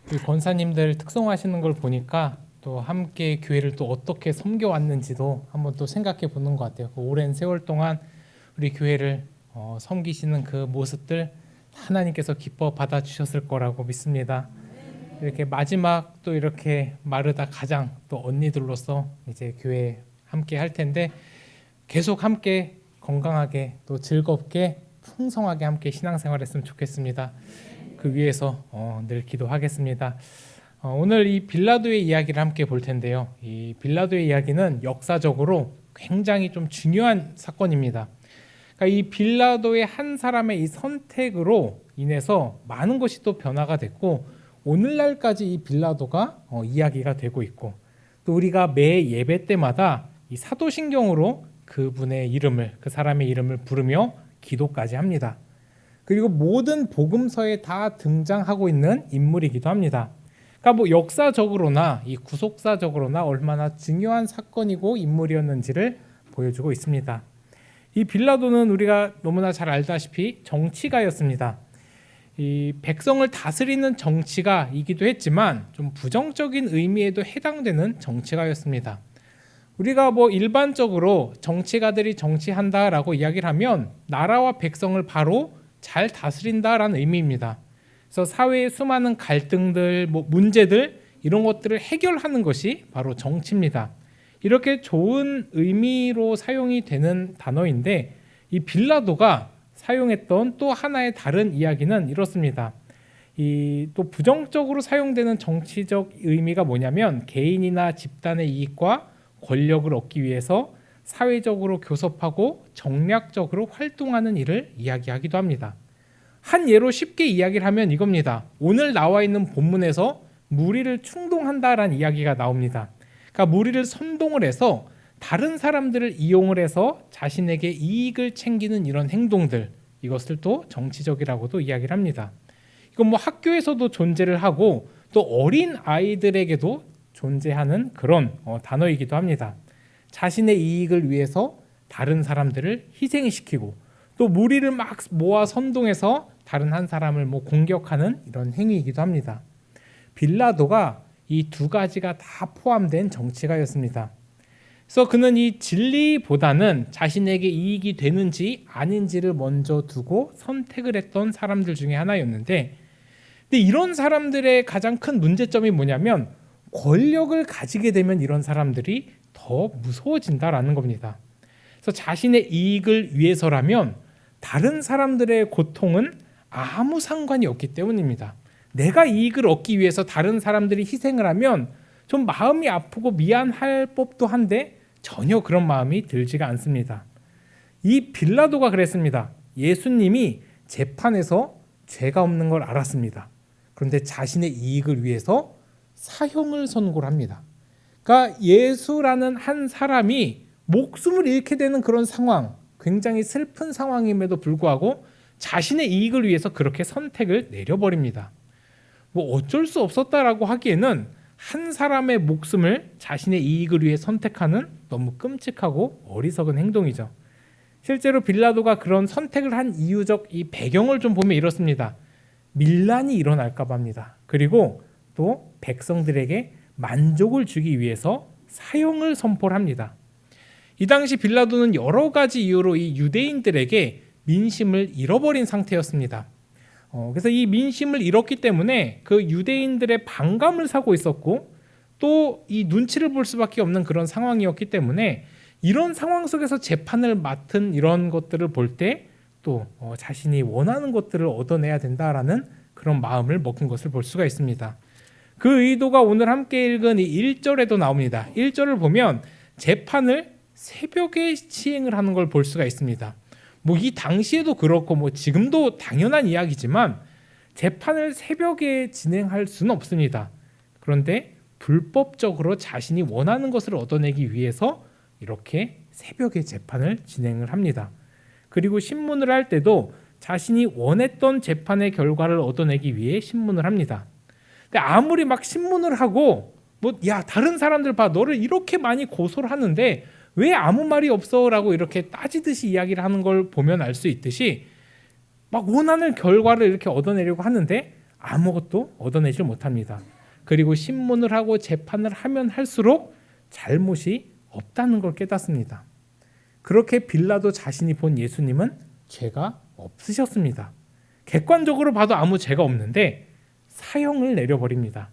우리 권사님들 특성하시는 걸 보니까 또 함께 교회를 또 어떻게 섬겨왔는지도 한번 또 생각해 보는 것 같아요. 그 오랜 세월 동안 우리 교회를 섬기시는 그 모습들 하나님께서 기뻐 받아주셨을 거라고 믿습니다. 이렇게 마지막 또 이렇게 마르다 가장 또 언니들로서 이제 교회 함께 할 텐데 계속 함께 건강하게 또 즐겁게 풍성하게 함께 신앙생활했으면 좋겠습니다. 그 위해서 늘 기도하겠습니다. 오늘 이 빌라도의 이야기를 함께 볼 텐데요. 이 빌라도의 이야기는 역사적으로 굉장히 좀 중요한 사건입니다. 그러니까 이 빌라도의 한 사람의 이 선택으로 인해서 많은 것이 또 변화가 됐고 오늘날까지 이 빌라도가 이야기가 되고 있고 또 우리가 매 예배 때마다 이 사도신경으로 그분의 이름을 그 사람의 이름을 부르며 기도까지 합니다. 그리고 모든 복음서에 다 등장하고 있는 인물이기도 합니다. 그러니까 뭐 역사적으로나 이 구속사적으로나 얼마나 중요한 사건이고 인물이었는지를 보여주고 있습니다. 이 빌라도는 우리가 너무나 잘 알다시피 정치가였습니다. 이 백성을 다스리는 정치가이기도 했지만 좀 부정적인 의미에도 해당되는 정치가였습니다. 우리가 뭐 일반적으로 정치가들이 정치한다라고 이야기를 하면 나라와 백성을 바로 잘 다스린다라는 의미입니다. 그래서 사회의 수많은 갈등들, 문제들 이런 것들을 해결하는 것이 바로 정치입니다. 이렇게 좋은 의미로 사용이 되는 단어인데 이 빌라도가 사용했던 또 하나의 다른 이야기는 이렇습니다. 이 또 부정적으로 사용되는 정치적 의미가 뭐냐면 개인이나 집단의 이익과 권력을 얻기 위해서 사회적으로 교섭하고 정략적으로 활동하는 일을 이야기하기도 합니다. 한 예로 쉽게 이야기를 하면 이겁니다. 오늘 나와 있는 본문에서 무리를 충동한다라는 이야기가 나옵니다. 그러니까 무리를 선동을 해서 다른 사람들을 이용을 해서 자신에게 이익을 챙기는 이런 행동들, 이것을 또 정치적이라고도 이야기를 합니다. 이건 뭐 학교에서도 존재를 하고 또 어린 아이들에게도 존재하는 그런 단어이기도 합니다. 자신의 이익을 위해서 다른 사람들을 희생시키고 또 무리를 막 모아 선동해서 다른 한 사람을 공격하는 이런 행위이기도 합니다. 빌라도가 이 두 가지가 다 포함된 정치가였습니다. 그래서 그는 이 진리보다는 자신에게 이익이 되는지 아닌지를 먼저 두고 선택을 했던 사람들 중에 하나였는데, 근데 이런 사람들의 가장 큰 문제점이 뭐냐면 권력을 가지게 되면 이런 사람들이 더 무서워진다라는 겁니다. 그래서 자신의 이익을 위해서라면 다른 사람들의 고통은 아무 상관이 없기 때문입니다. 내가 이익을 얻기 위해서 다른 사람들이 희생을 하면 좀 마음이 아프고 미안할 법도 한데 전혀 그런 마음이 들지가 않습니다. 이 빌라도가 그랬습니다. 예수님이 재판에서 죄가 없는 걸 알았습니다. 그런데 자신의 이익을 위해서 사형을 선고를 합니다. 그러니까 예수라는 한 사람이 목숨을 잃게 되는 그런 상황, 굉장히 슬픈 상황임에도 불구하고 자신의 이익을 위해서 그렇게 선택을 내려버립니다. 뭐 어쩔 수 없었다라고 하기에는 한 사람의 목숨을 자신의 이익을 위해 선택하는 너무 끔찍하고 어리석은 행동이죠. 실제로 빌라도가 그런 선택을 한 이유적 이 배경을 좀 보면 이렇습니다. 밀란이 일어날까 합니다. 그리고 또 백성들에게 만족을 주기 위해서 사형을 선포를 합니다. 이 당시 빌라도는 여러 가지 이유로 이 유대인들에게 민심을 잃어버린 상태였습니다. 그래서 이 민심을 잃었기 때문에 그 유대인들의 반감을 사고 있었고 또 이 눈치를 볼 수밖에 없는 그런 상황이었기 때문에 이런 상황 속에서 재판을 맡은 이런 것들을 볼 때 또 자신이 원하는 것들을 얻어내야 된다라는 그런 마음을 먹은 것을 볼 수가 있습니다. 그 의도가 오늘 함께 읽은 이 1절에도 나옵니다. 1절을 보면 재판을 새벽에 시행을 하는 걸 볼 수가 있습니다. 이 당시에도 그렇고 지금도 당연한 이야기지만 재판을 새벽에 진행할 수는 없습니다. 그런데 불법적으로 자신이 원하는 것을 얻어내기 위해서 이렇게 새벽에 재판을 진행을 합니다. 그리고 신문을 할 때도 자신이 원했던 재판의 결과를 얻어내기 위해 신문을 합니다. 근데 아무리 막 신문을 하고 야 다른 사람들 봐 너를 이렇게 많이 고소를 하는데 왜 아무 말이 없어? 라고 이렇게 따지듯이 이야기를 하는 걸 보면 알 수 있듯이 막 원하는 결과를 이렇게 얻어내려고 하는데 아무것도 얻어내질 못합니다. 그리고 신문을 하고 재판을 하면 할수록 잘못이 없다는 걸 깨닫습니다. 그렇게 빌라도 자신이 본 예수님은 죄가 없으셨습니다. 객관적으로 봐도 아무 죄가 없는데 사형을 내려버립니다.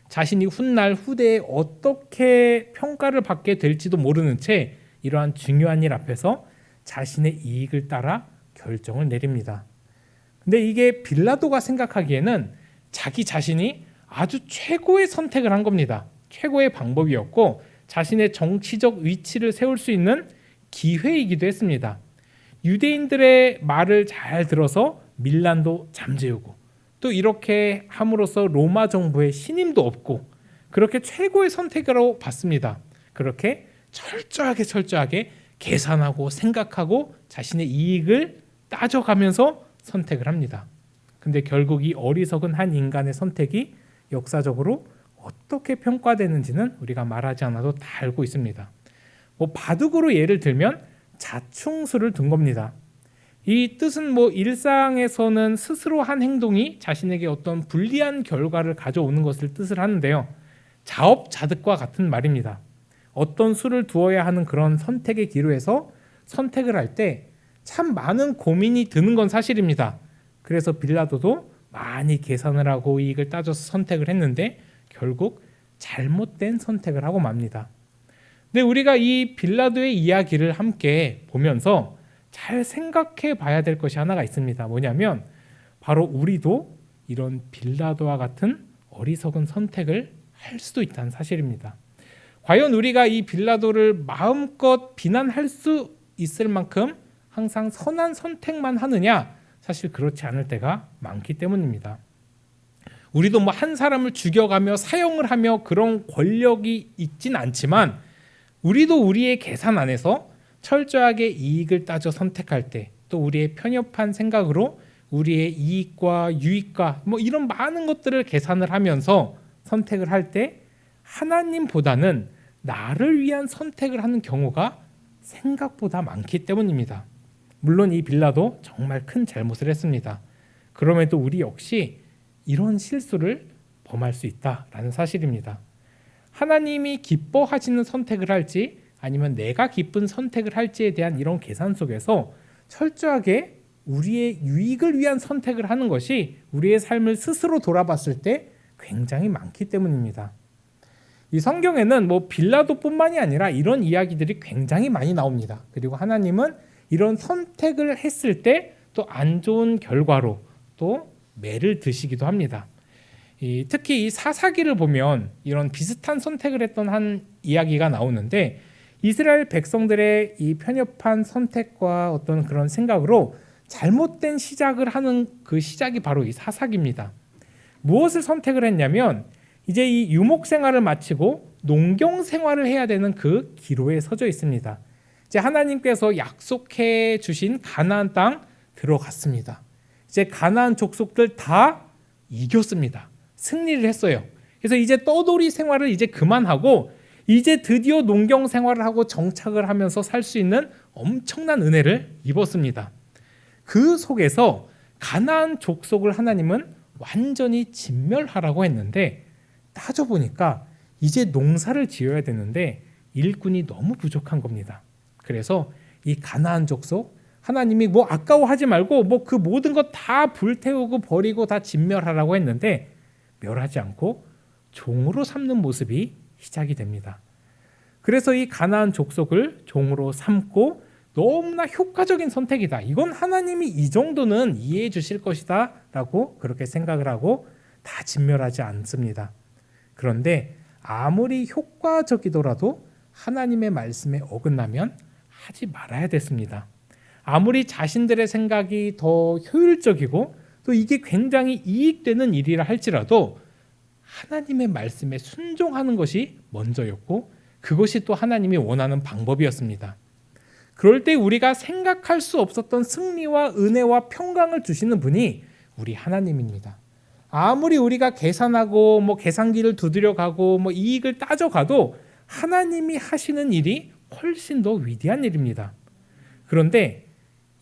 자신이 훗날 후대에 어떻게 평가를 받게 될지도 모르는 채 이러한 중요한 일 앞에서 자신의 이익을 따라 결정을 내립니다. 근데 이게 빌라도가 생각하기에는 자기 자신이 아주 최고의 선택을 한 겁니다. 최고의 방법이었고 자신의 정치적 위치를 세울 수 있는 기회이기도 했습니다. 유대인들의 말을 잘 들어서 밀란도 잠재우고 또 이렇게 함으로써 로마 정부의 신임도 얻고 그렇게 최고의 선택으로 봤습니다. 그렇게 철저하게 계산하고 생각하고 자신의 이익을 따져가면서 선택을 합니다. 근데 결국 이 어리석은 한 인간의 선택이 역사적으로 어떻게 평가되는지는 우리가 말하지 않아도 다 알고 있습니다. 바둑으로 예를 들면 자충수를 둔 겁니다. 이 뜻은 일상에서는 스스로 한 행동이 자신에게 어떤 불리한 결과를 가져오는 것을 뜻을 하는데요. 자업자득과 같은 말입니다. 어떤 수를 두어야 하는 그런 선택의 기로에서 선택을 할 때 참 많은 고민이 드는 건 사실입니다. 그래서 빌라도도 많이 계산을 하고 이익을 따져서 선택을 했는데 결국 잘못된 선택을 하고 맙니다. 근데 우리가 이 빌라도의 이야기를 함께 보면서 잘 생각해 봐야 될 것이 하나가 있습니다. 뭐냐면 바로 우리도 이런 빌라도와 같은 어리석은 선택을 할 수도 있다는 사실입니다. 과연 우리가 이 빌라도를 마음껏 비난할 수 있을 만큼 항상 선한 선택만 하느냐? 사실 그렇지 않을 때가 많기 때문입니다. 우리도 한 사람을 죽여가며 사형을 하며 그런 권력이 있진 않지만 우리도 우리의 계산 안에서 철저하게 이익을 따져 선택할 때 또 우리의 편협한 생각으로 우리의 이익과 유익과 이런 많은 것들을 계산을 하면서 선택을 할 때 하나님보다는 나를 위한 선택을 하는 경우가 생각보다 많기 때문입니다. 물론 이 빌라도 정말 큰 잘못을 했습니다. 그럼에도 우리 역시 이런 실수를 범할 수 있다라는 사실입니다. 하나님이 기뻐하시는 선택을 할지 아니면 내가 기쁜 선택을 할지에 대한 이런 계산 속에서 철저하게 우리의 유익을 위한 선택을 하는 것이 우리의 삶을 스스로 돌아봤을 때 굉장히 많기 때문입니다. 이 성경에는 빌라도뿐만이 아니라 이런 이야기들이 굉장히 많이 나옵니다. 그리고 하나님은 이런 선택을 했을 때 또 안 좋은 결과로 또 매를 드시기도 합니다. 특히 이 사사기를 보면 이런 비슷한 선택을 했던 한 이야기가 나오는데 이스라엘 백성들의 이 편협한 선택과 어떤 그런 생각으로 잘못된 시작을 하는 그 시작이 바로 이 사사기입니다. 무엇을 선택을 했냐면 이제 이 유목 생활을 마치고 농경 생활을 해야 되는 그 기로에 서져 있습니다. 이제 하나님께서 약속해 주신 가나안 땅 들어갔습니다. 이제 가나안 족속들 다 이겼습니다. 승리를 했어요. 그래서 이제 떠돌이 생활을 이제 그만하고 이제 드디어 농경 생활을 하고 정착을 하면서 살 수 있는 엄청난 은혜를 입었습니다. 그 속에서 가나안 족속을 하나님은 완전히 진멸하라고 했는데 따져보니까 이제 농사를 지어야 되는데 일꾼이 너무 부족한 겁니다. 그래서 이 가나안 족속 하나님이 아까워하지 말고 그 모든 것 다 불태우고 버리고 다 진멸하라고 했는데 멸하지 않고 종으로 삼는 모습이 시작이 됩니다. 그래서 이 가나안 족속을 종으로 삼고 너무나 효과적인 선택이다. 이건 하나님이 이 정도는 이해해 주실 것이다 라고 그렇게 생각을 하고 다 진멸하지 않습니다. 그런데 아무리 효과적이더라도 하나님의 말씀에 어긋나면 하지 말아야 됐습니다. 아무리 자신들의 생각이 더 효율적이고 또 이게 굉장히 이익되는 일이라 할지라도 하나님의 말씀에 순종하는 것이 먼저였고 그것이 또 하나님이 원하는 방법이었습니다. 그럴 때 우리가 생각할 수 없었던 승리와 은혜와 평강을 주시는 분이 우리 하나님입니다. 아무리 우리가 계산하고 계산기를 두드려가고 이익을 따져가도 하나님이 하시는 일이 훨씬 더 위대한 일입니다. 그런데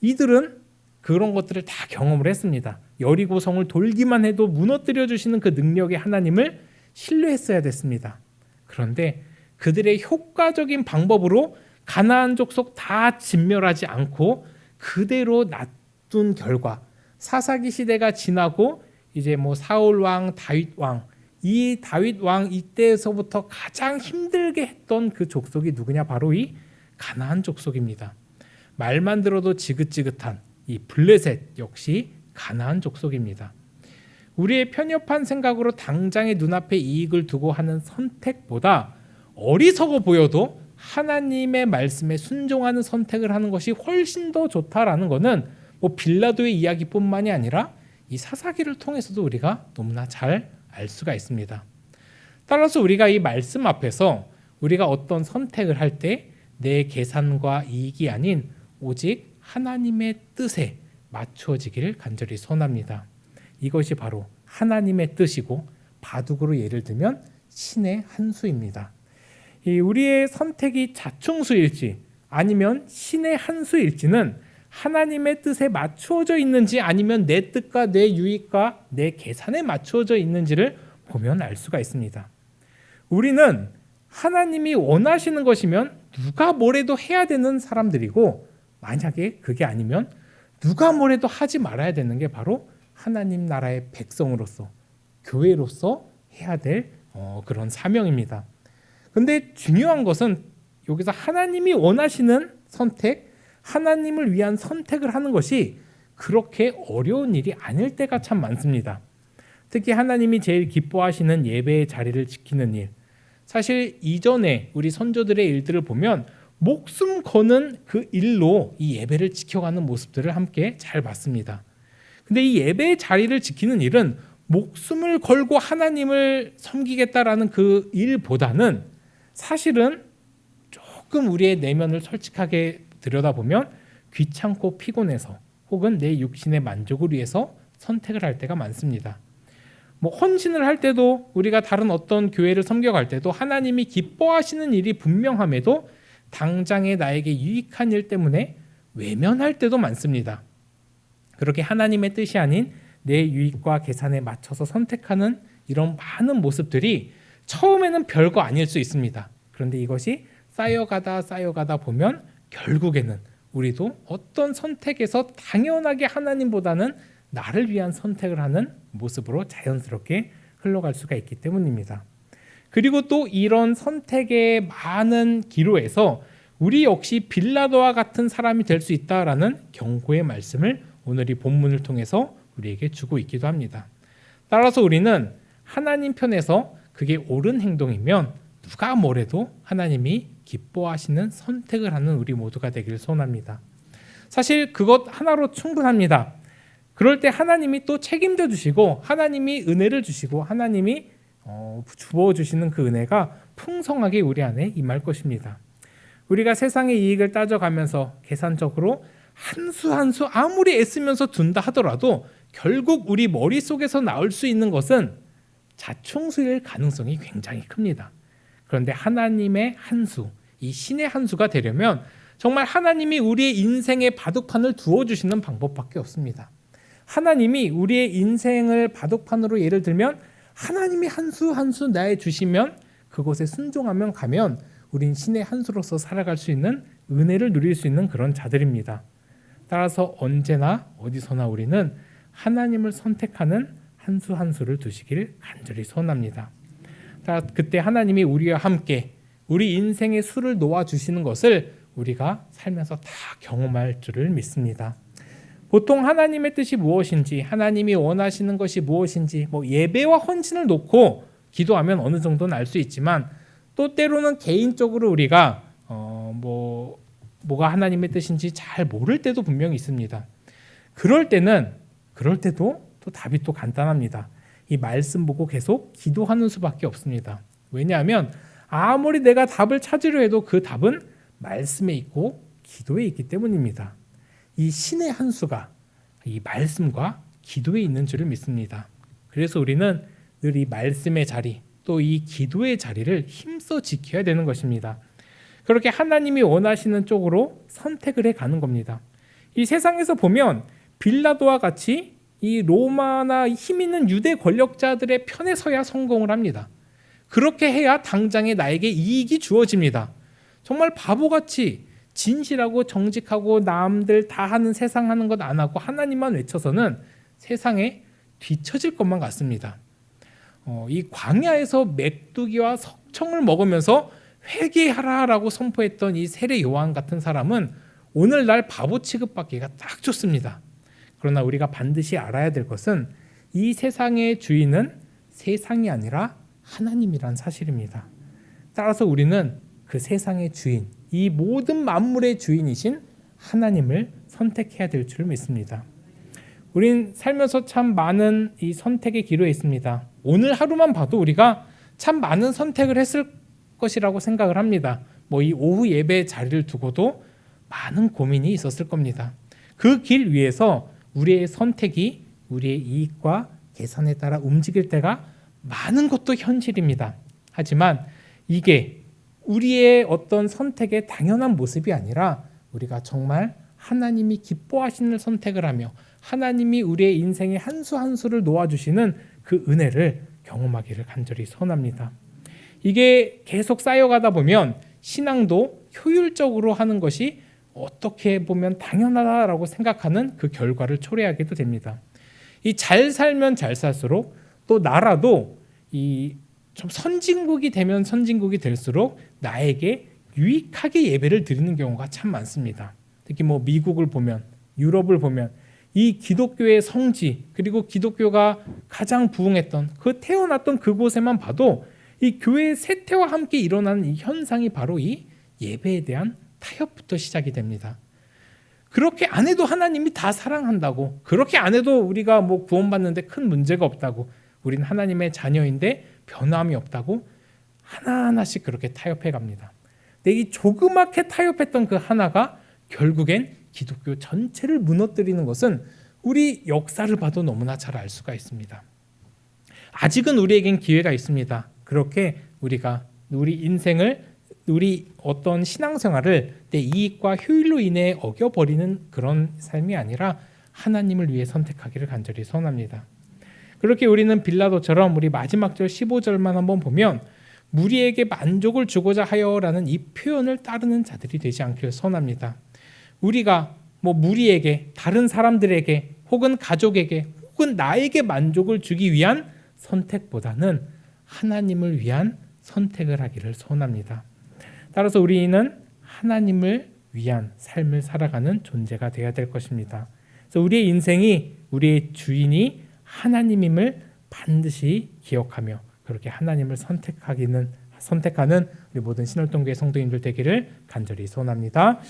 이들은 그런 것들을 다 경험을 했습니다. 여리고성을 돌기만 해도 무너뜨려 주시는 그 능력의 하나님을 신뢰했어야 됐습니다. 그런데 그들의 효과적인 방법으로 가나안 족속 다 진멸하지 않고 그대로 놔둔 결과 사사기 시대가 지나고 이제 사울 왕, 다윗 왕, 이 다윗 왕 이때에서부터 가장 힘들게 했던 그 족속이 누구냐? 바로 이 가나안 족속입니다. 말만 들어도 지긋지긋한 이 블레셋 역시 가나안 족속입니다. 우리의 편협한 생각으로 당장의 눈앞에 이익을 두고 하는 선택보다 어리석어 보여도 하나님의 말씀에 순종하는 선택을 하는 것이 훨씬 더 좋다라는 것은 빌라도의 이야기뿐만이 아니라 이 사사기를 통해서도 우리가 너무나 잘 알 수가 있습니다. 따라서 우리가 이 말씀 앞에서 우리가 어떤 선택을 할 때 내 계산과 이익이 아닌 오직 하나님의 뜻에 맞추어지기를 간절히 소원합니다. 이것이 바로 하나님의 뜻이고 바둑으로 예를 들면 신의 한 수입니다. 우리의 선택이 자충수일지 아니면 신의 한 수일지는 하나님의 뜻에 맞추어져 있는지 아니면 내 뜻과 내 유익과 내 계산에 맞추어져 있는지를 보면 알 수가 있습니다. 우리는 하나님이 원하시는 것이면 누가 뭐래도 해야 되는 사람들이고, 만약에 그게 아니면 누가 뭐래도 하지 말아야 되는 게 바로 하나님 나라의 백성으로서, 교회로서 해야 될 그런 사명입니다. 근데 중요한 것은 여기서 하나님이 원하시는 선택, 하나님을 위한 선택을 하는 것이 그렇게 어려운 일이 아닐 때가 참 많습니다. 특히 하나님이 제일 기뻐하시는 예배의 자리를 지키는 일, 사실 이전에 우리 선조들의 일들을 보면 목숨 거는 그 일로 이 예배를 지켜가는 모습들을 함께 잘 봤습니다. 근데 이 예배의 자리를 지키는 일은 목숨을 걸고 하나님을 섬기겠다라는 그 일보다는 사실은 조금 우리의 내면을 솔직하게 들여다보면 귀찮고 피곤해서 혹은 내 육신의 만족을 위해서 선택을 할 때가 많습니다. 헌신을 할 때도, 우리가 다른 어떤 교회를 섬겨갈 때도 하나님이 기뻐하시는 일이 분명함에도 당장에 나에게 유익한 일 때문에 외면할 때도 많습니다. 그렇게 하나님의 뜻이 아닌 내 유익과 계산에 맞춰서 선택하는 이런 많은 모습들이 처음에는 별거 아닐 수 있습니다. 그런데 이것이 쌓여가다 보면 결국에는 우리도 어떤 선택에서 당연하게 하나님보다는 나를 위한 선택을 하는 모습으로 자연스럽게 흘러갈 수가 있기 때문입니다. 그리고 또 이런 선택의 많은 기로에서 우리 역시 빌라도와 같은 사람이 될 수 있다라는 경고의 말씀을 오늘 이 본문을 통해서 우리에게 주고 있기도 합니다. 따라서 우리는 하나님 편에서 그게 옳은 행동이면 누가 뭐래도 하나님이 기뻐하시는 선택을 하는 우리 모두가 되기를 소원합니다. 사실 그것 하나로 충분합니다. 그럴 때 하나님이 또 책임져 주시고 하나님이 은혜를 주시고 하나님이 주어주시는 그 은혜가 풍성하게 우리 안에 임할 것입니다. 우리가 세상의 이익을 따져가면서 계산적으로 한 수 한 수 아무리 애쓰면서 둔다 하더라도 결국 우리 머릿속에서 나올 수 있는 것은 자충수일 가능성이 굉장히 큽니다. 그런데 하나님의 한 수, 이 신의 한 수가 되려면 정말 하나님이 우리의 인생의 바둑판을 두어주시는 방법밖에 없습니다. 하나님이 우리의 인생을 바둑판으로 예를 들면 하나님이 한 수 한 수 나에 주시면 그곳에 순종하면 가면 우린 신의 한 수로서 살아갈 수 있는 은혜를 누릴 수 있는 그런 자들입니다. 따라서 언제나 어디서나 우리는 하나님을 선택하는 한 수 한 수를 두시기를 간절히 소원합니다. 그때 하나님이 우리와 함께 우리 인생의 수를 놓아주시는 것을 우리가 살면서 다 경험할 줄을 믿습니다. 보통 하나님의 뜻이 무엇인지, 하나님이 원하시는 것이 무엇인지 예배와 헌신을 놓고 기도하면 어느 정도는 알 수 있지만 또 때로는 개인적으로 우리가 뭐가 하나님의 뜻인지 잘 모를 때도 분명히 있습니다. 그럴 때도 또 답이 또 간단합니다. 이 말씀 보고 계속 기도하는 수밖에 없습니다. 왜냐하면 아무리 내가 답을 찾으려 해도 그 답은 말씀에 있고 기도에 있기 때문입니다. 이 신의 한 수가 이 말씀과 기도에 있는 줄을 믿습니다. 그래서 우리는 늘 이 말씀의 자리, 또 이 기도의 자리를 힘써 지켜야 되는 것입니다. 그렇게 하나님이 원하시는 쪽으로 선택을 해가는 겁니다. 이 세상에서 보면 빌라도와 같이 이 로마나 힘 있는 유대 권력자들의 편에 서야 성공을 합니다. 그렇게 해야 당장에 나에게 이익이 주어집니다. 정말 바보같이 진실하고 정직하고 남들 다 하는 세상 하는 것 안 하고 하나님만 외쳐서는 세상에 뒤처질 것만 같습니다. 이 광야에서 메뚜기와 석청을 먹으면서 회개하라라고 선포했던 이 세례 요한 같은 사람은 오늘날 바보 취급받기가 딱 좋습니다. 그러나 우리가 반드시 알아야 될 것은 이 세상의 주인은 세상이 아니라 하나님이란 사실입니다. 따라서 우리는 그 세상의 주인, 이 모든 만물의 주인이신 하나님을 선택해야 될 줄 믿습니다. 우린 살면서 참 많은 이 선택의 기로에 있습니다. 오늘 하루만 봐도 우리가 참 많은 선택을 했을 것이라고 생각을 합니다. 이 오후 예배 자리를 두고도 많은 고민이 있었을 겁니다. 그 길 위에서 우리의 선택이 우리의 이익과 계산에 따라 움직일 때가 많은 것도 현실입니다. 하지만 이게 우리의 어떤 선택의 당연한 모습이 아니라 우리가 정말 하나님이 기뻐하시는 선택을 하며 하나님이 우리의 인생의 한 수 한 수를 놓아주시는 그 은혜를 경험하기를 간절히 소원합니다. 이게 계속 쌓여가다 보면 신앙도 효율적으로 하는 것이 어떻게 보면 당연하다라고 생각하는 그 결과를 초래하기도 됩니다. 이 잘 살면 잘 살수록 또 나라도 이 좀 선진국이 되면 선진국이 될수록 나에게 유익하게 예배를 드리는 경우가 참 많습니다. 특히 미국을 보면 유럽을 보면 이 기독교의 성지 그리고 기독교가 가장 부흥했던 그 태어났던 그곳에만 봐도 이 교회의 쇠퇴와 함께 일어나는 이 현상이 바로 이 예배에 대한 타협부터 시작이 됩니다. 그렇게 안 해도 하나님이 다 사랑한다고, 그렇게 안 해도 우리가 구원받는데 큰 문제가 없다고, 우린 하나님의 자녀인데 변함이 없다고 하나하나씩 그렇게 타협해 갑니다. 근데 이 조그맣게 타협했던 그 하나가 결국엔 기독교 전체를 무너뜨리는 것은 우리 역사를 봐도 너무나 잘 알 수가 있습니다. 아직은 우리에겐 기회가 있습니다. 그렇게 우리가 우리 인생을, 우리 어떤 신앙생활을 내 이익과 효율로 인해 어겨버리는 그런 삶이 아니라 하나님을 위해 선택하기를 간절히 소원합니다. 그렇게 우리는 빌라도처럼 우리 마지막 절 15절만 한번 보면 무리에게 만족을 주고자 하여라는 이 표현을 따르는 자들이 되지 않기를 소원합니다. 우리가 무리에게, 다른 사람들에게 혹은 가족에게 혹은 나에게 만족을 주기 위한 선택보다는 하나님을 위한 선택을 하기를 소원합니다. 따라서 우리는 하나님을 위한 삶을 살아가는 존재가 되어야 될 것입니다. 그래서 우리의 인생이, 우리의 주인이 하나님임을 반드시 기억하며 그렇게 하나님을 선택하는 우리 모든 신월동교회 성도님들 되기를 간절히 소원합니다.